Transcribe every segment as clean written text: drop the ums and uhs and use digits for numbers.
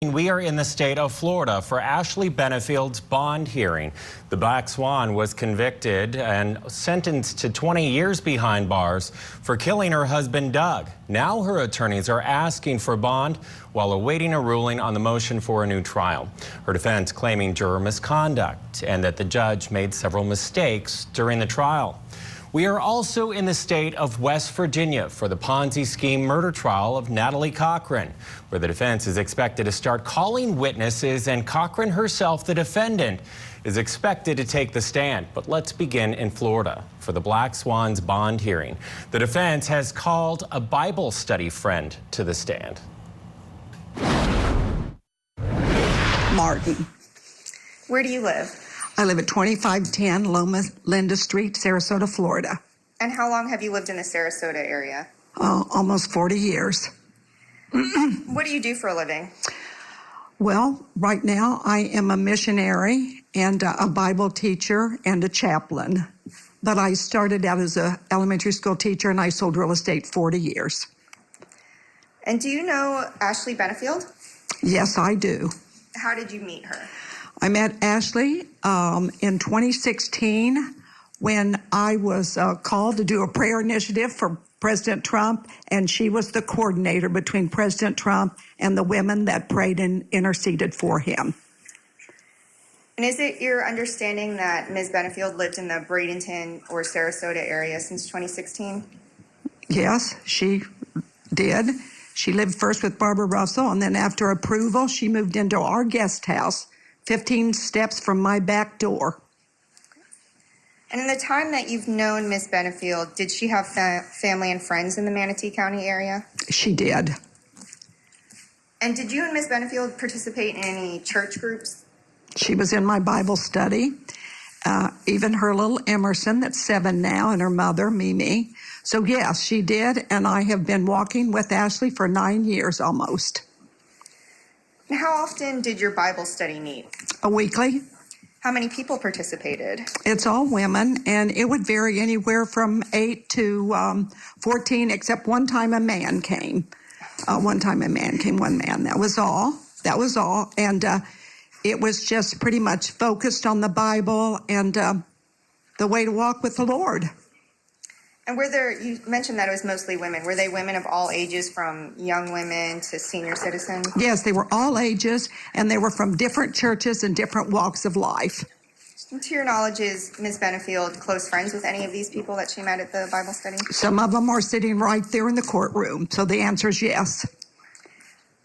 We are in the state of Florida for Ashley Benefield's bond hearing. The Black Swan was convicted and sentenced to 20 years behind bars for killing her husband, Doug. Now her attorneys are asking for bond while awaiting a ruling on the motion for a new trial. Her defense claiming juror misconduct and that the judge made several mistakes during the trial. We are also in the state of West Virginia for the Ponzi scheme murder trial of Natalie Cochran, where the defense is expected to start calling witnesses, and Cochran herself, the defendant, is expected to take the stand. But let's begin in Florida for the Black Swan's bond hearing. The defense has called a Bible study friend to the stand. Martin. Where do you live? I live at 2510 Loma Linda Street, Sarasota, Florida. And how long have you lived in the Sarasota area? Almost 40 years. What do you do for a living? Well, right now I am a missionary and a Bible teacher and a chaplain. But I started out as an elementary school teacher and I sold real estate 40 years. And do you know Ashley Benefield? Yes, I do. How did you meet her? I met Ashley in 2016 when I was called to do a prayer initiative for President Trump, and she was the coordinator between President Trump and the women that prayed and interceded for him. And is it your understanding that Ms. Benefield lived in the Bradenton or Sarasota area since 2016? Yes, she did. She lived first with Barbara Russell, and then after approval, she moved into our guest house, 15 steps from my back door. And in the time that you've known Ms. Benefield, did she have family and friends in the Manatee County area? She did. And did you and Ms. Benefield participate in any church groups? She was in my Bible study. Even her little Emerson, that's 7 now, and her mother, Mimi. So yes, she did, and I have been walking with Ashley for 9 years almost. And how often did your Bible study meet? A weekly. How many people participated? It's all women, and it would vary anywhere from 8 to 14, except one time a man came. One man. That was all. And it was just pretty much focused on the Bible and the way to walk with the Lord. And you mentioned that it was mostly women. Were they women of all ages, from young women to senior citizens? Yes, they were all ages, and they were from different churches and different walks of life. And to your knowledge, is Ms. Benefield close friends with any of these people that she met at the Bible study? Some of them are sitting right there in the courtroom, so the answer is yes.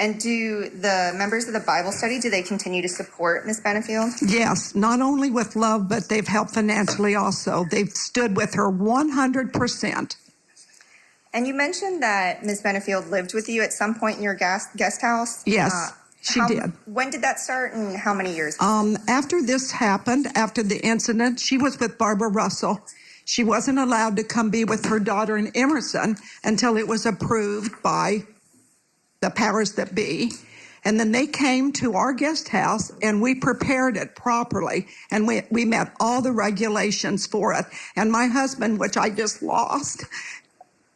And do the members of the Bible study, do they continue to support Ms. Benefield? Yes, not only with love, but they've helped financially also. They've stood with her 100%. And you mentioned that Ms. Benefield lived with you at some point in your guest house? Yes, she did. When did that start and how many years? After this happened, after the incident, she was with Barbara Russell. She wasn't allowed to come be with her daughter in Emerson until it was approved by the powers that be. And then they came to our guest house and we prepared it properly. And we met all the regulations for it. And my husband, which I just lost,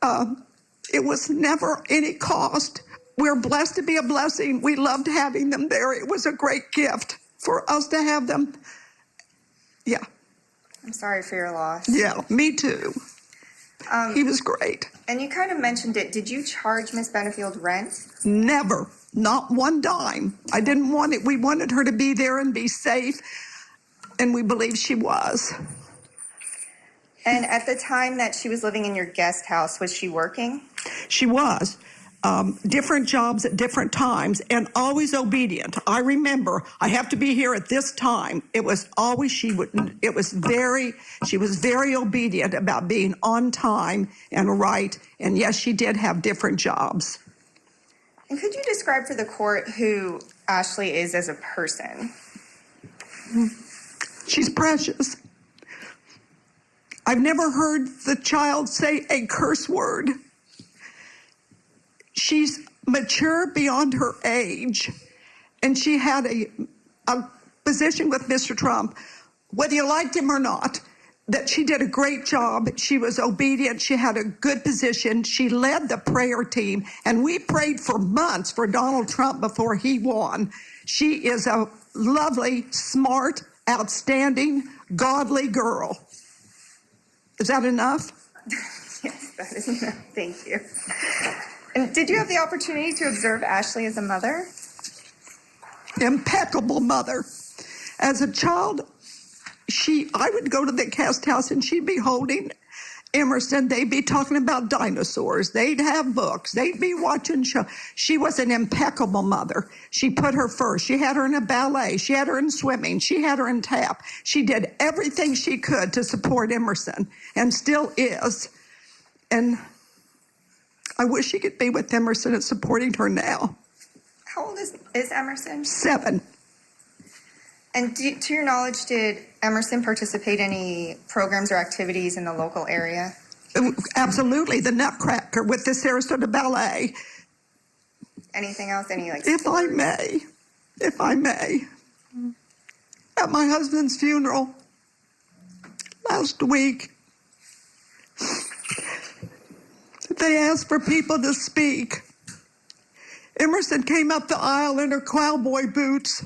it was never any cost. We're blessed to be a blessing. We loved having them there. It was a great gift for us to have them. Yeah. I'm sorry for your loss. Yeah, me too. He was great. And you kind of mentioned it. Did you charge Ms. Benefield rent? Never. Not one dime. I didn't want it. We wanted her to be there and be safe, and we believe she was. And at the time that she was living in your guest house, was she working? She was. Different jobs at different times, and always obedient. I remember, I have to be here at this time. It was always, she was very obedient about being on time and right. And yes, she did have different jobs. And could you describe for the court who Ashley is as a person? She's precious. I've never heard the child say a curse word. She's mature beyond her age, and she had a position with Mr. Trump, whether you liked him or not. that she did a great job. She was obedient. She had a good position. She led the prayer team, and we prayed for months for Donald Trump before he won. She is a lovely, smart, outstanding, godly girl. Is that enough? Yes, that is enough. Thank you. And did you have the opportunity to observe Ashley as a mother? Impeccable mother. As a child, I would go to the guest house and she'd be holding Emerson. They'd be talking about dinosaurs. They'd have books. They'd be watching shows. She was an impeccable mother. She put her first. She had her in a ballet. She had her in swimming. She had her in tap. She did everything she could to support Emerson and still is. And I wish she could be with Emerson and supporting her now. How old is Emerson? 7. And to your knowledge, did Emerson participate in any programs or activities in the local area? Absolutely. The Nutcracker with the Sarasota Ballet. Anything else? Any like? If I may, at my husband's funeral last week, they asked for people to speak. Emerson came up the aisle in her cowboy boots,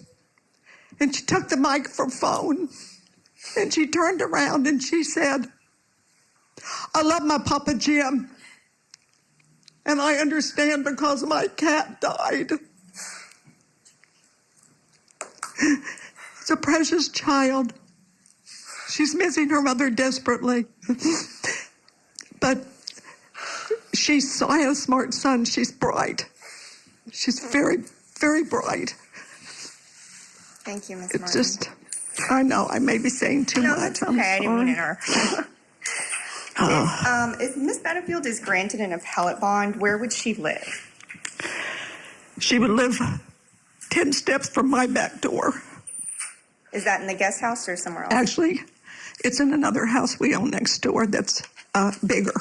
and she took the microphone, and she turned around and she said, "I love my Papa Jim, and I understand because my cat died." It's a precious child. She's missing her mother desperately. But I have a smart son. She's bright. She's very, very bright. Thank you, Ms. It's Martin. just, I know, I may be saying too No, much. that's I'm okay. I didn't mean to sorry. interrupt. If Ms. Benefield is granted an appellate bond, where would she live? She would live 10 steps from my back door. Is that in the guest house or somewhere else? Actually, it's in another house we own next door that's bigger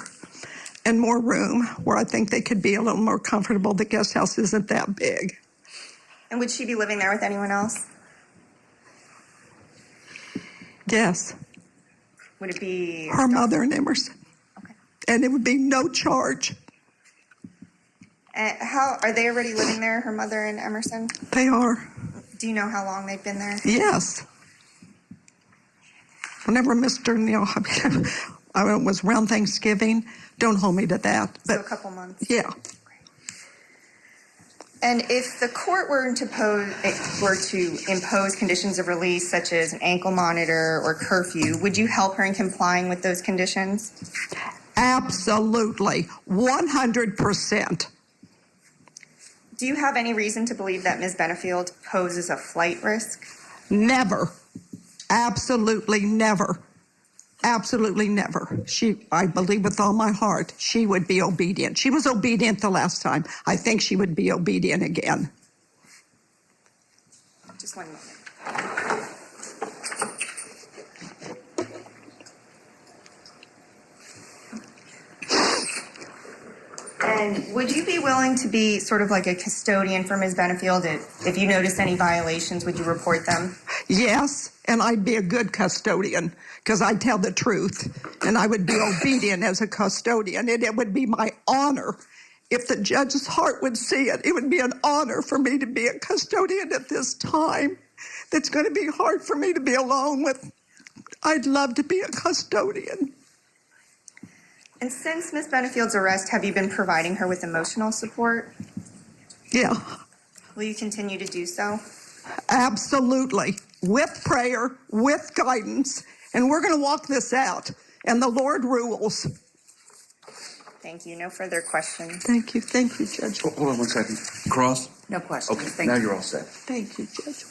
and more room, where I think they could be a little more comfortable. The guest house isn't that big. And would she be living there with anyone else? Yes, Would it be her mother and Emerson. Okay. And it would be no charge. How are they already living there? Her mother and Emerson. They are. Do you know how long they've been there? Yes. Whenever Mr. Neal, I mean, it was around Thanksgiving. Don't hold me to that. But So a couple months. yeah. And if the court were to impose conditions of release, such as an ankle monitor or curfew, would you help her in complying with those conditions? Absolutely. 100%. Do you have any reason to believe that Ms. Benefield poses a flight risk? Never. Absolutely never. Absolutely never. I believe with all my heart, she would be obedient. She was obedient the last time. I think she would be obedient again. Just one moment. And would you be willing to be sort of like a custodian for Ms. Benefield? If you notice any violations, would you report them? Yes, and I'd be a good custodian because I tell the truth, and I would be obedient as a custodian, and it would be my honor. If the judge's heart would see it, it would be an honor for me to be a custodian at this time. That's going to be hard for me to be alone with. I'd love to be a custodian. And since Ms. Benefield's arrest, have you been providing her with emotional support? Yeah, Will you continue to do so? absolutely. With prayer, with guidance, and we're going to walk this out, and the Lord rules. Thank you. No further questions. Thank you, Judge. Hold on one second. Cross? No questions. Okay, Thank now you. you're all set. Thank you, Judge.